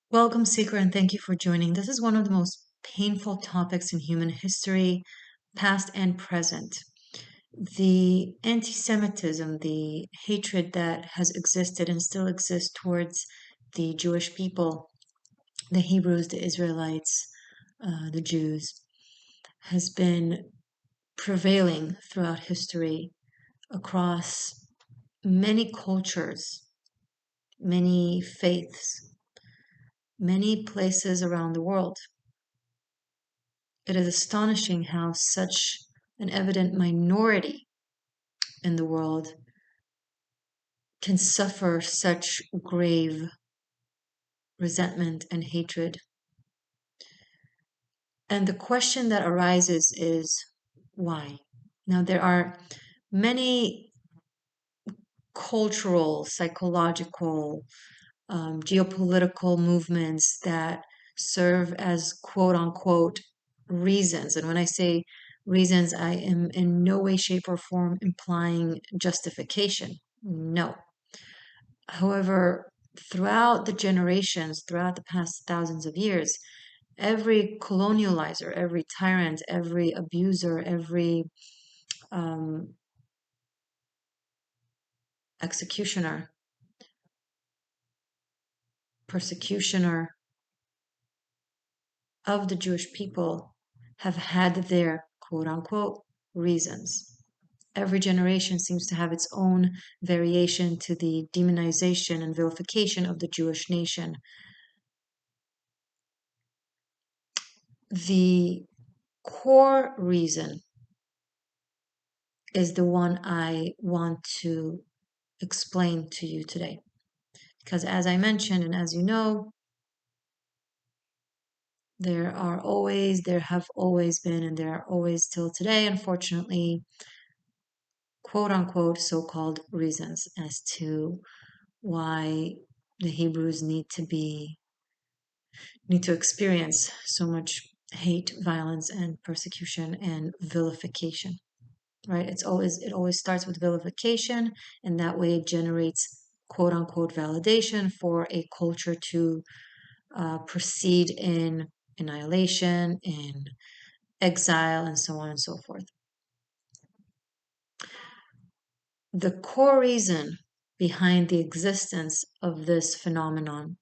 Welcome, Seeker, and thank you for joining. This is one of the most painful topics in human history, past and present. The anti-Semitism, the hatred that has existed and still exists towards the Jewish people, the Hebrews, the Israelites, the Jews, has been prevailing throughout history across many cultures, many faiths, many places around the world. It is astonishing how such an evident minority in the world can suffer such grave resentment and hatred. And the question that arises is why? Now, there are many cultural, psychological, geopolitical movements that serve as quote unquote reasons. And when I say reasons, I am in no way, shape, or form implying justification. No. However, throughout the generations, throughout the past thousands of years, every colonializer, every tyrant, every abuser, every um, executioner, persecutioner of the Jewish people have had their quote unquote reasons. Every generation seems to have its own variation to the demonization and vilification of the Jewish nation. The core reason is the one I want to explain to you today. Because as I mentioned, and as you know, there have always been, and there are always still today, unfortunately, quote unquote so-called reasons as to why the Hebrews need to experience so much hate, violence, and persecution and vilification. Right? It always starts with vilification, and that way it generates quote unquote validation for a culture to proceed in annihilation, in exile, and so on and so forth. The core reason behind the existence of this phenomenon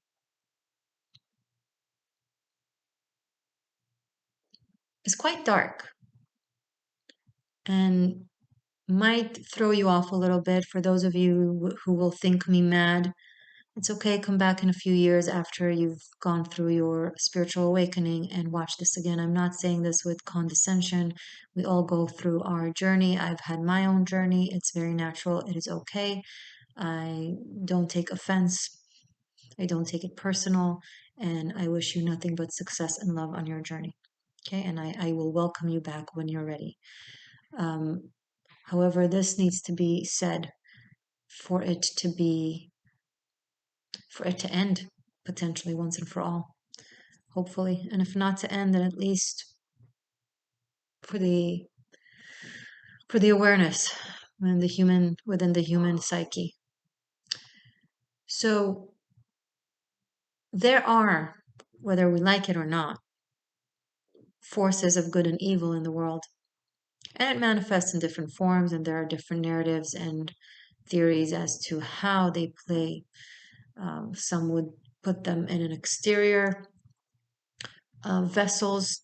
is quite dark and might throw you off a little bit. For those of you who will think me mad, it's okay, come back in a few years after you've gone through your spiritual awakening and watch this again. I'm not saying this with condescension. We all go through our journey. I've had my own journey. It's very natural. It is okay. I don't take offense. I don't take it personal. And I wish you nothing but success and love on your journey. Okay, and I will welcome you back when you're ready. However, this needs to be said for it to end potentially once and for all, hopefully. And if not to end, then at least for the awareness within the human psyche. So there are, whether we like it or not, forces of good and evil in the world. And it manifests in different forms, and there are different narratives and theories as to how they play. Some would put them in an exterior vessels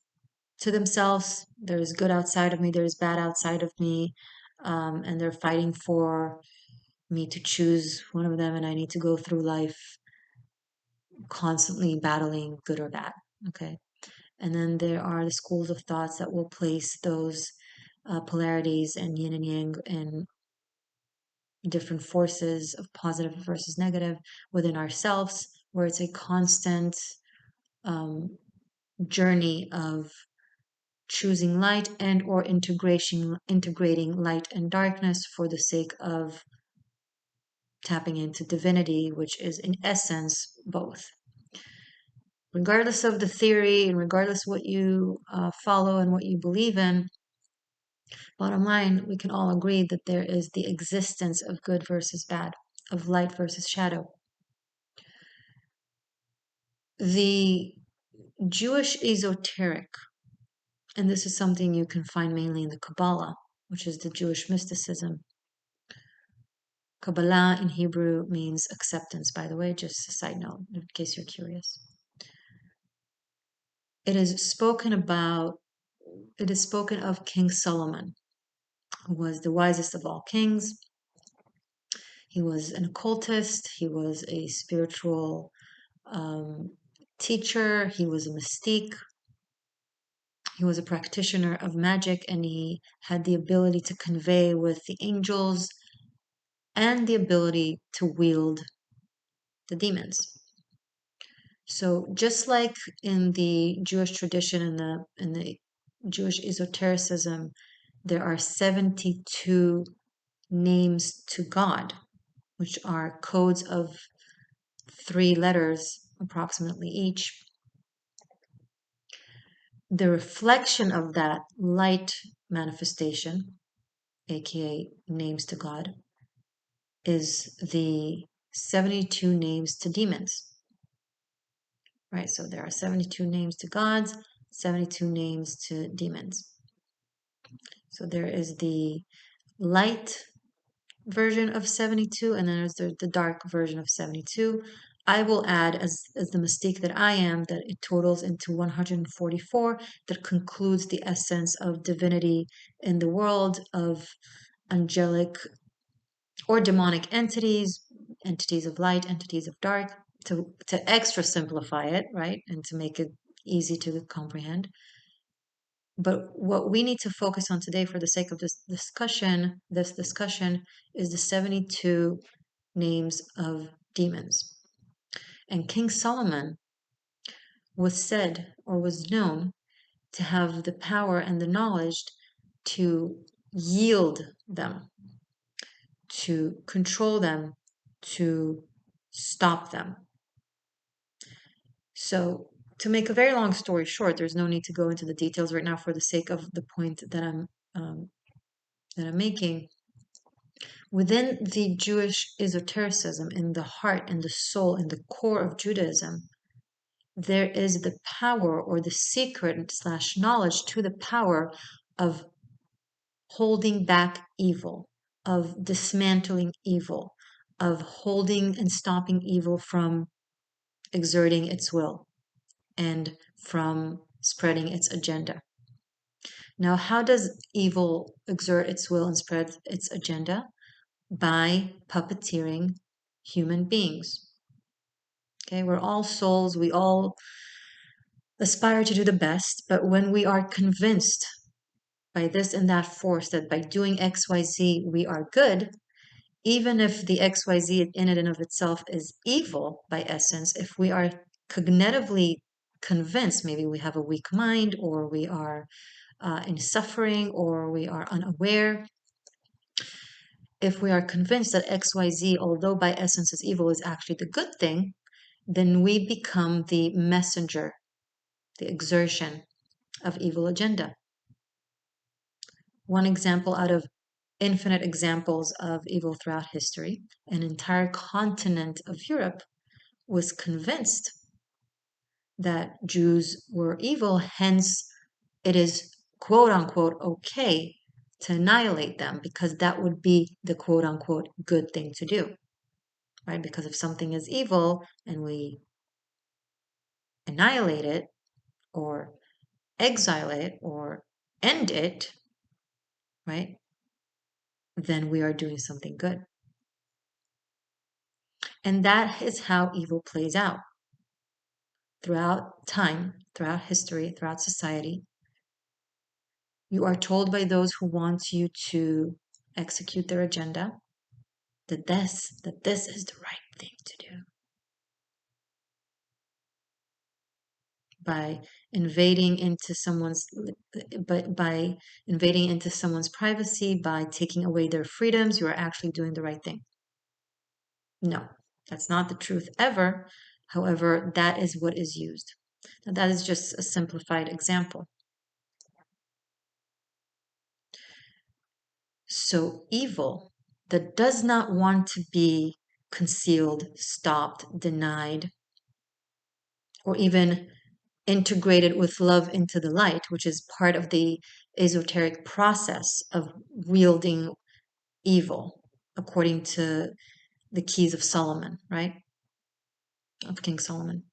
to themselves. There's good outside of me, there's bad outside of me, and they're fighting for me to choose one of them, and I need to go through life constantly battling good or bad. Okay. And then there are the schools of thoughts that will place those polarities and yin and yang and different forces of positive versus negative within ourselves, where it's a constant journey of choosing light and or integrating light and darkness for the sake of tapping into divinity, which is in essence both. Regardless of the theory and regardless what you follow and what you believe in, bottom line, we can all agree that there is the existence of good versus bad, of light versus shadow. The Jewish esoteric, and this is something you can find mainly in the Kabbalah, which is the Jewish mysticism. Kabbalah in Hebrew means acceptance, by the way, just a side note, in case you're curious. It is spoken of King Solomon, who was the wisest of all kings. He was an occultist, he was a spiritual teacher, he was a mystique, he was a practitioner of magic, and he had the ability to convey with the angels and the ability to wield the demons. So just like in the Jewish tradition, in the Jewish esotericism, there are 72 names to God, which are codes of 3 letters approximately each. The reflection of that light manifestation, aka names to God, is the 72 names to demons. Right, so there are 72 names to gods, 72 names to demons. So there is the light version of 72, and then there's the dark version of 72. I will add, as the mystique that I am, that it totals into 144, that concludes the essence of divinity in the world, of angelic or demonic entities, entities of light, entities of dark, to extra simplify it, right? And to make it easy to comprehend. But what we need to focus on today for the sake of this discussion is the 72 names of demons. And King Solomon was said or was known to have the power and the knowledge to yield them, to control them, to stop them. So, to make a very long story short, there's no need to go into the details right now for the sake of the point that I'm making. Within the Jewish esotericism, in the heart and the soul, in the core of Judaism, there is the power or the secret / knowledge to the power of holding back evil, of dismantling evil, of holding and stopping evil from exerting its will and from spreading its agenda. Now, how does evil exert its will and spread its agenda? By puppeteering human beings. Okay, we're all souls, we all aspire to do the best, but when we are convinced by this and that force that by doing XYZ we are good, even if the XYZ in and of itself is evil by essence, if we are cognitively convinced, maybe we have a weak mind, or we are in suffering, or we are unaware, if we are convinced that XYZ, although by essence is evil, is actually the good thing, then we become the messenger, the exertion of evil agenda. One example out of infinite examples of evil throughout history, an entire continent of Europe was convinced that Jews were evil, hence it is quote unquote okay to annihilate them, because that would be the quote unquote good thing to do, right? Because if something is evil and we annihilate it or exile it or end it, right, then we are doing something good. And that is how evil plays out throughout time, throughout history, throughout society. You are told by those who want you to execute their agenda that this is the right thing to do. By invading into someone's privacy, by taking away their freedoms, you are actually doing the right thing. No, that's not the truth ever. However, that is what is used. Now, that is just a simplified example. So evil that does not want to be concealed, stopped, denied, or even integrated with love into the light, which is part of the esoteric process of wielding evil, according to the keys of Solomon, right? Of King Solomon.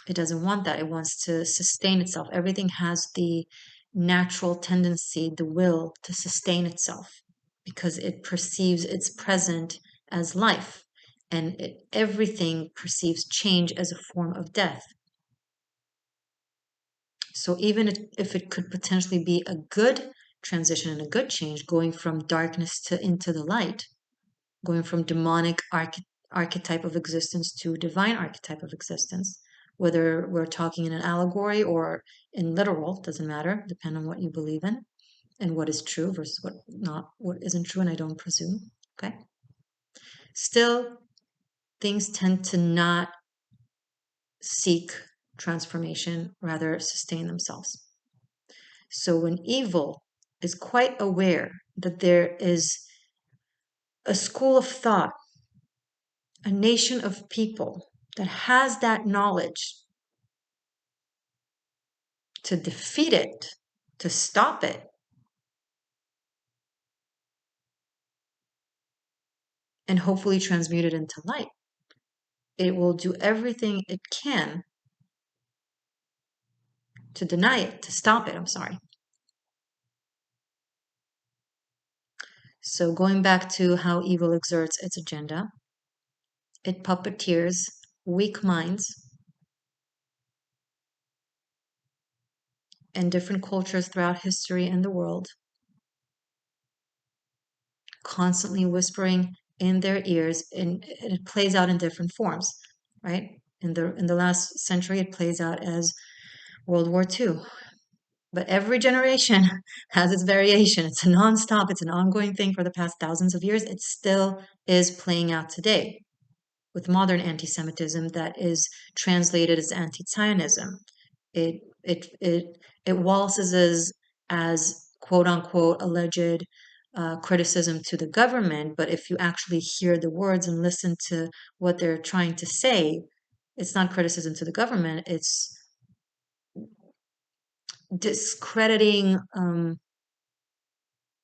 It doesn't want that. It wants to sustain itself. Everything has the natural tendency, the will to sustain itself because it perceives its present as life, and everything perceives change as a form of death. So even if it could potentially be a good transition and a good change, going from darkness to into the light, going from demonic archetype of existence to divine archetype of existence, whether we're talking in an allegory or in literal, doesn't matter, depending on what you believe in and what is true versus what isn't true, and I don't presume. Okay. Still, things tend to not seek transformation, rather sustain themselves. So when evil is quite aware that there is a school of thought, a nation of people that has that knowledge to defeat it, to stop it, and hopefully transmute it into light, it will do everything it can to deny it, to stop it. I'm sorry. So going back to how evil exerts its agenda, it puppeteers weak minds and different cultures throughout history and the world, constantly whispering in their ears, and it plays out in different forms, right? In the last century, it plays out as World War II. But every generation has its variation. It's a nonstop, it's an ongoing thing for the past thousands of years. It still is playing out today with modern anti-Semitism that is translated as anti-Zionism. It it it it waltzes as quote unquote alleged criticism to the government, but if you actually hear the words and listen to what they're trying to say, it's not criticism to the government. It's discrediting,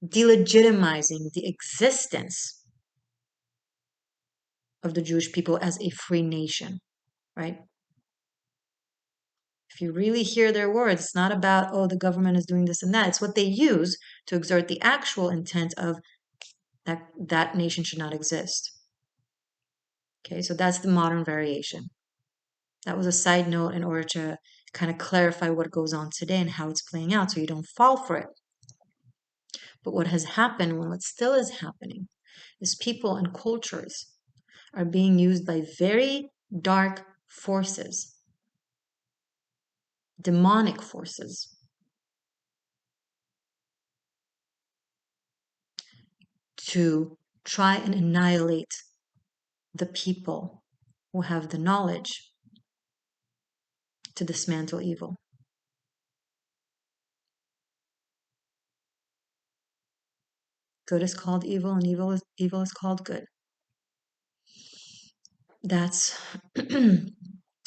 delegitimizing the existence of the Jewish people as a free nation, right? If you really hear their words, it's not about, oh, the government is doing this and that. It's what they use to exert the actual intent of that nation should not exist. Okay, so that's the modern variation. That was a side note in order to kind of clarify what goes on today and how it's playing out so you don't fall for it. But what has happened, and what still is happening, is people and cultures are being used by very dark forces, demonic forces, to try and annihilate the people who have the knowledge to dismantle evil. Good is called evil, and evil is called good. That's the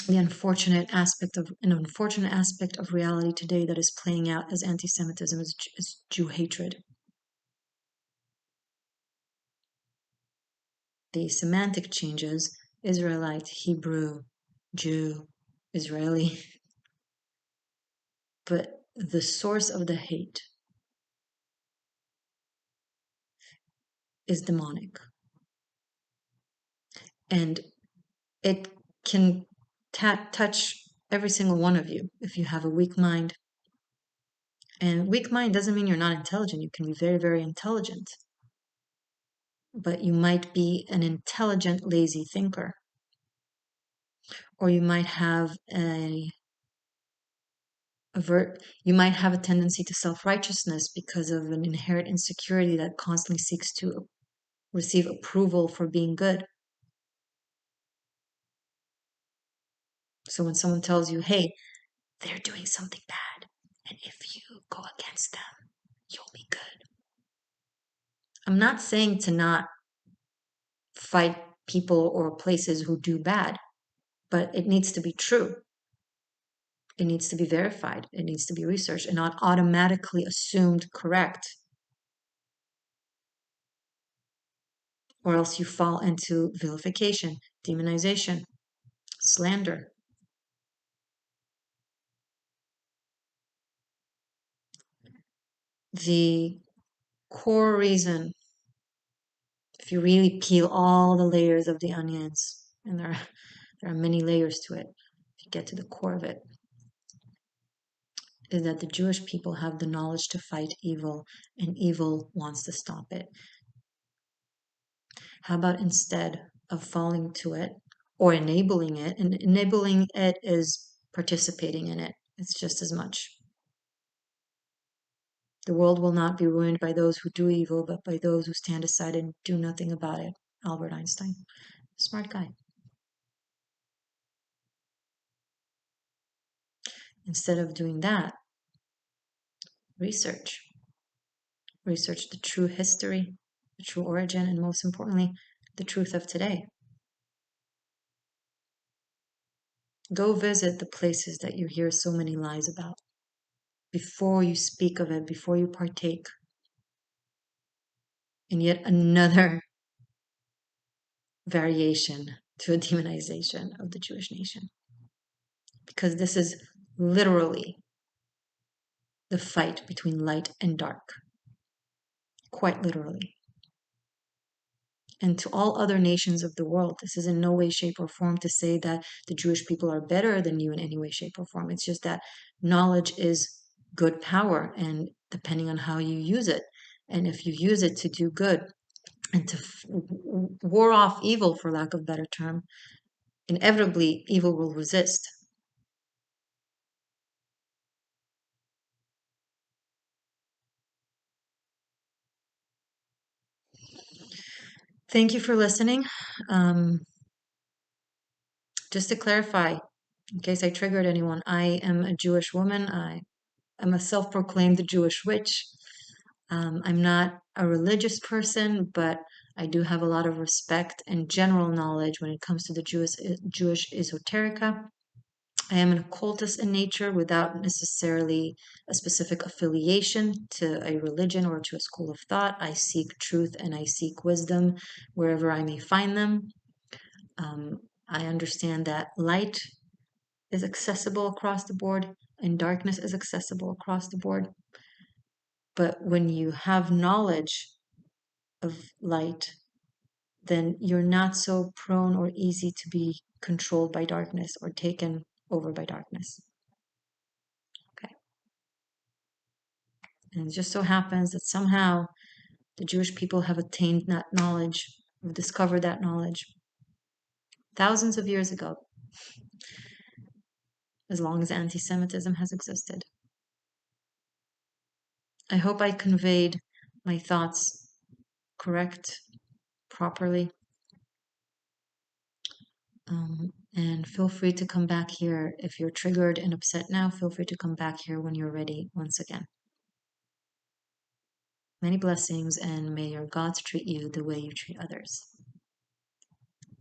unfortunate aspect of reality today that is playing out as anti-Semitism, as Jew hatred. The semantic changes: Israelite, Hebrew, Jew, Israeli, but the source of the hate is demonic, and it can touch every single one of you if you have a weak mind. And weak mind doesn't mean you're not intelligent. You can be very, very intelligent, but you might be an intelligent, lazy thinker, or you might have you might have a tendency to self-righteousness because of an inherent insecurity that constantly seeks to receive approval for being good. So when someone tells you, hey, they're doing something bad, and if you go against them, you'll be good. I'm not saying to not fight people or places who do bad, But it needs to be true. It needs to be verified. It needs to be researched and not automatically assumed correct. Or else you fall into vilification, demonization, slander. The core reason, if you really peel all the layers of the onions, and there are many layers to it, if you get to the core of it, is that the Jewish people have the knowledge to fight evil, and evil wants to stop it. How about instead of falling to it or enabling it, and enabling it is participating in it, it's just as much. The world will not be ruined by those who do evil, but by those who stand aside and do nothing about it. Albert Einstein. Smart guy. Instead of doing that, research. Research the true history, the true origin, and most importantly, the truth of today. Go visit the places that you hear so many lies about before you speak of it, before you partake in yet another variation to a demonization of the Jewish nation. Because this is literally the fight between light and dark. Quite literally. And to all other nations of the world, this is in no way, shape, or form to say that the Jewish people are better than you in any way, shape, or form. It's just that knowledge is good power, and depending on how you use it. And if you use it to do good and to war off evil, for lack of a better term, inevitably evil will resist. Thank you for listening. Just to clarify, in case I triggered anyone, I am a Jewish woman. I am a self-proclaimed Jewish witch. I'm not a religious person, but I do have a lot of respect and general knowledge when it comes to the Jewish esoterica. I am an occultist in nature without necessarily a specific affiliation to a religion or to a school of thought. I seek truth and I seek wisdom wherever I may find them. I understand that light is accessible across the board and darkness is accessible across the board. But when you have knowledge of light, then you're not so prone or easy to be controlled by darkness or taken over by darkness. Okay. And it just so happens that somehow the Jewish people have attained that knowledge, have discovered that knowledge thousands of years ago, as long as anti-Semitism has existed. I hope I conveyed my thoughts correct, properly. And feel free to come back here if you're triggered and upset now. Feel free to come back here when you're ready once again. Many blessings, and may your gods treat you the way you treat others.